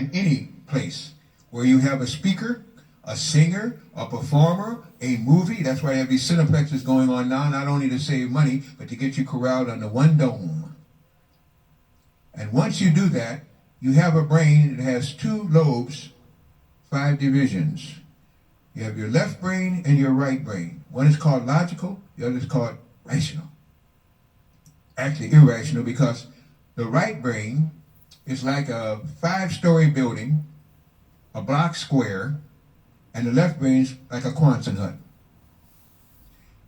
in any place where you have a speaker, a singer, a performer, a movie. That's why I have these cineplexes going on now, not only to save money, but to get you corralled under one dome. And once you do that, you have a brain that has two lobes, 5 divisions. You have your left brain and your right brain. One is called logical, the other is called rational. Actually irrational, because the right brain is like a 5-story building, a block square, and the left brain's like a Quonset hut.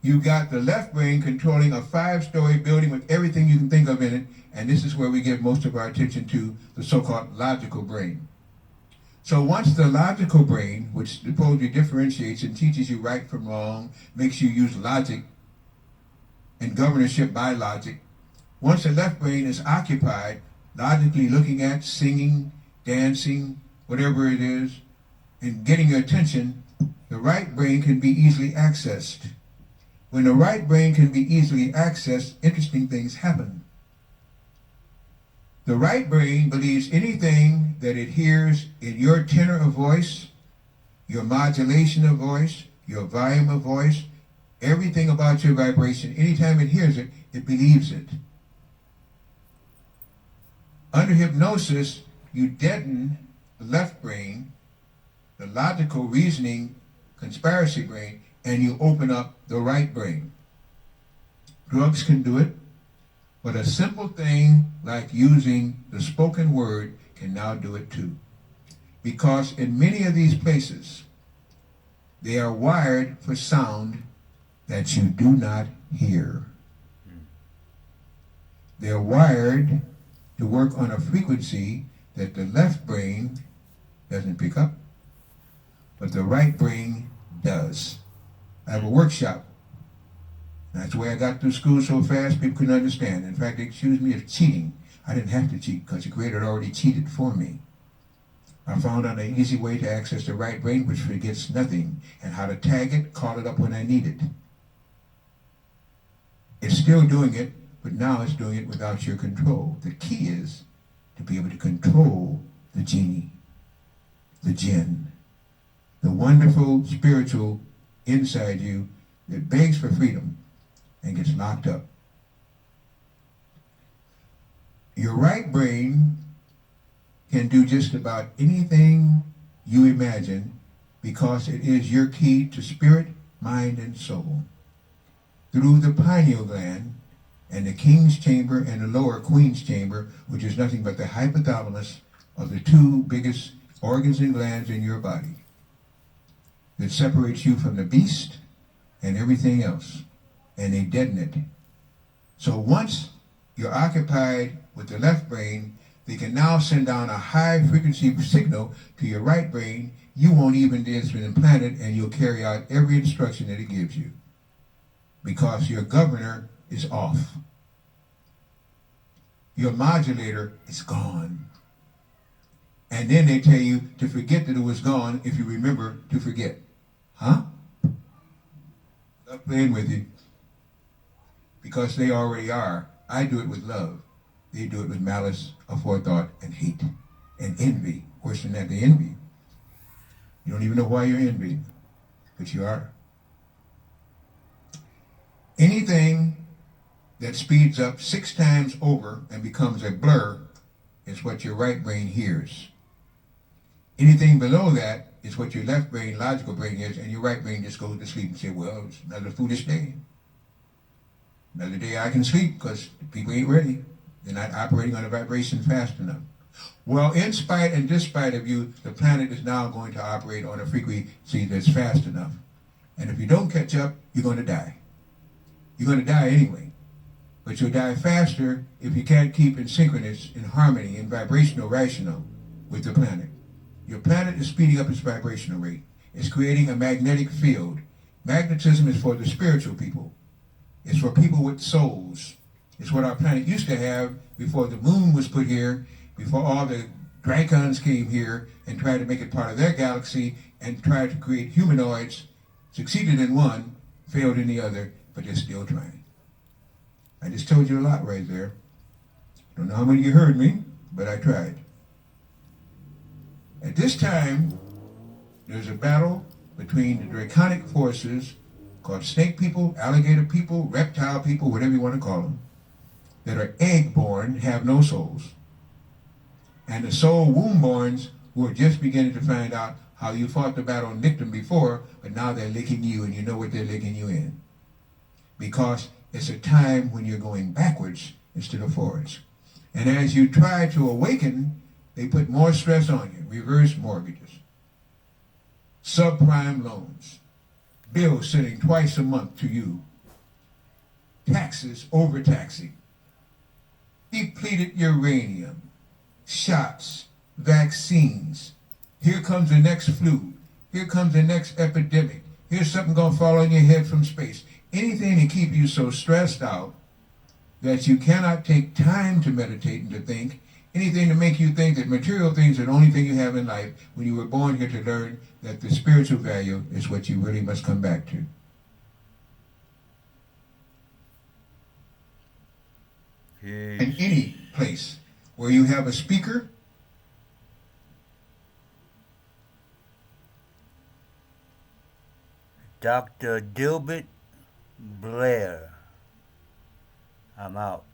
You've got the left brain controlling a 5-story building with everything you can think of in it, and this is where we give most of our attention to the so-called logical brain. So once the logical brain, which supposedly differentiates and teaches you right from wrong, makes you use logic and governorship by logic, once the left brain is occupied, logically looking at, singing, dancing, whatever it is, and getting your attention, the right brain can be easily accessed. When the right brain can be easily accessed, interesting things happen. The right brain believes anything that it hears in your tenor of voice, your modulation of voice, your volume of voice, everything about your vibration. Anytime it hears it, it believes it. Under hypnosis, you deaden the left brain, the logical reasoning conspiracy brain, and you open up the right brain. Drugs can do it, but a simple thing like using the spoken word can now do it too. Because in many of these places, they are wired for sound that you do not hear. They're wired to work on a frequency that the left brain doesn't pick up, but the right brain does. I have a workshop. That's the way I got through school so fast people couldn't understand. In fact, they accused me of cheating. I didn't have to cheat because the Creator had already cheated for me. I found out an easy way to access the right brain which forgets nothing, and how to tag it, call it up when I need it. It's still doing it, but now it's doing it without your control. The key is to be able to control the genie, the jinn, the wonderful spiritual inside you that begs for freedom and gets locked up. Your right brain can do just about anything you imagine because it is your key to spirit, mind, and soul. Through the pineal gland and the king's chamber and the lower queen's chamber, which is nothing but the hypothalamus of the 2 biggest organs and glands in your body that separates you from the beast and everything else, and they deaden it. So once you're occupied with the left brain, they can now send down a high frequency signal to your right brain. You won't even dare to implant it, and you'll carry out every instruction that it gives you because your governor is off. Your modulator is gone. And then they tell you to forget that it was gone if you remember to forget. Huh? Not playing with you. Because they already are. I do it with love. They do it with malice, aforethought, and hate, and envy. Worse than that, they envy. You don't even know why you're envying, but you are. Anything that speeds up 6 times over and becomes a blur is what your right brain hears. Anything below that is what your left brain, logical brain hears, and your right brain just goes to sleep and say, well, it's another foolish day. Another day I can sleep because people ain't ready. They're not operating on a vibration fast enough. Well, in spite and despite of you, the planet is now going to operate on a frequency that's fast enough. And if you don't catch up, you're going to die. You're going to die anyway. But you'll die faster if you can't keep in synchronous, in harmony, in vibrational, rational with the planet. Your planet is speeding up its vibrational rate. It's creating a magnetic field. Magnetism is for the spiritual people. It's for people with souls. It's what our planet used to have before the moon was put here, before all the Dracons came here and tried to make it part of their galaxy and tried to create humanoids, succeeded in one, failed in the other, but they're still trying. I just told you a lot right there. Don't know how many of you heard me, but I tried. At this time, there's a battle between the draconic forces called snake people, alligator people, reptile people, whatever you want to call them, that are egg-born, have no souls, and the soul womb-borns who are just beginning to find out how you fought the battle and licked them before, but now they're licking you and you know what they're licking you in. Because it's a time when you're going backwards instead of forwards. And as you try to awaken, they put more stress on you. Reverse mortgages, subprime loans, bills sending twice a month to you, taxes, overtaxing, depleted uranium, shots, vaccines. Here comes the next flu. Here comes the next epidemic. Here's something going to fall on your head from space. Anything to keep you so stressed out that you cannot take time to meditate and to think. Anything to make you think that material things are the only thing you have in life when you were born here to learn that the spiritual value is what you really must come back to. In any place where you have a speaker, Dr. Delbert Blair. I'm out.